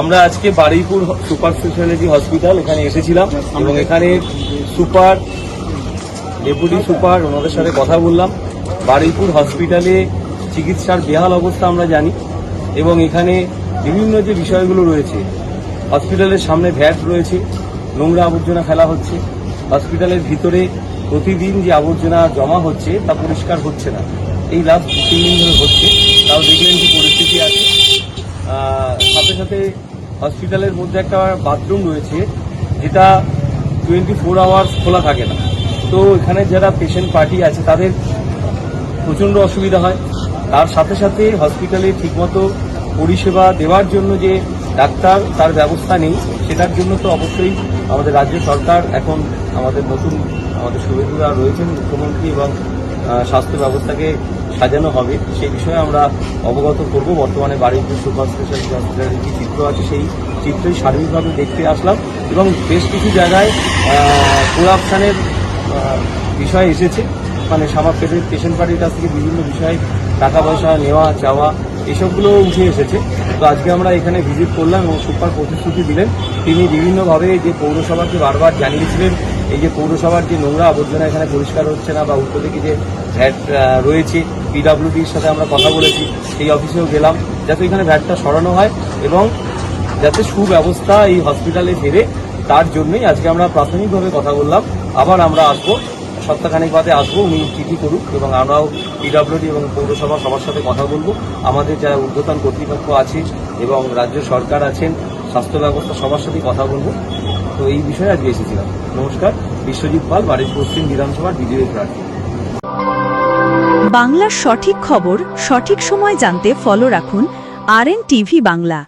আমরা আজকে Baruipur super speciality hospital এখানে এসেছিলাম এবং এখানে সুপার, ডেপুটি সুপার ওনাদের সাথে কথা বললাম। বারুইপুর হসপিটালে চিকিৎসার বেহাল অবস্থা আমরা জানি এবং এখানে বিভিন্ন যে বিষয়গুলো রয়েছে, হসপিটালের সামনে ভ্যাট রয়েছে, নোংরা আবর্জনা ফেলা হচ্ছে, হসপিটালের ভিতরে প্রতিদিন যে আবর্জনা জমা হচ্ছে তা পরিষ্কার হচ্ছে না। এই লাস্ট 2-3 দিন ধরে হচ্ছে, তাও দেখলেন কি পরিস্থিতি আছে। সাথে সাথে হসপিটালের মধ্যে একটা বাথরুম রয়েছে যেটা 24 আওয়ার্স খোলা থাকে না। তো এখানে যারা পেশেন্ট পার্টি আছে তাদের প্রচণ্ড অসুবিধা হয়। তার সাথে সাথে হসপিটালে ঠিকমতো পরিষেবা দেওয়ার জন্য যে ডাক্তার তার ব্যবস্থা নেই, সেটার জন্য তো অবশ্যই আমাদের রাজ্য সরকার এখন আমাদের সুবিধা রয়েছেন মুখ্যমন্ত্রী এবং স্বাস্থ্য ব্যবস্থাকে সাজানো হবে, সেই বিষয়ে আমরা অবগত করব। বর্তমানে বারুইপুর সুপার স্পেশালিটি হসপিটালের যে চিত্র আছে সেই চিত্রই সার্বিকভাবে দেখতে আসলাম এবং বেশ কিছু জায়গায় করাপশনের বিষয় এসেছে, মানে পেশেন্ট পার্টির কাছ থেকে বিভিন্ন বিষয়ে টাকা পয়সা নেওয়া চাওয়া এসবগুলো উঠে এসেছে। তো আজকে আমরা এখানে ভিজিট করলাম এবং সুপার প্রতিশ্রুতি দিলেন। তিনি বিভিন্নভাবে যে পৌরসভাকে বারবার জানিয়েছিলেন এই যে পৌরসভার যে নোংরা আবর্জনা এখানে পরিষ্কার হচ্ছে না বা উল্টো দিকে যে ভ্যাট রয়েছে, পিডব্লিউডির সাথে আমরা কথা বলেছি, সেই অফিসেও গেলাম যাতে এখানে ভ্যাটটা সরানো হয় এবং যাতে সুব্যবস্থা এই হসপিটালে ফেরে, তার জন্যই আজকে আমরা প্রাথমিকভাবে কথা বললাম। আবার আমরা আসবো, সপ্তাহখানেক বাদে আসবো, উনি চিঠি করুক এবং আমরাও পিডব্লিউডি এবং পৌরসভা সবার সাথে কথা বলবো। আমাদের যারা ঊর্ধ্বতন কর্তৃপক্ষ আছে এবং রাজ্য সরকার আছেন, স্বাস্থ্য ব্যবস্থা সবার সাথে কথা বলবো। তো এই বিষয়ে আজকে এসেছিলাম। নমস্কার, বিশ্বজিৎ পাল, বারুইপুর পশ্চিম বিধানসভার বিজয়ী প্রার্থী। বাংলার সঠিক খবর সঠিক সময় জানতে ফলো রাখুন RN TV বাংলা।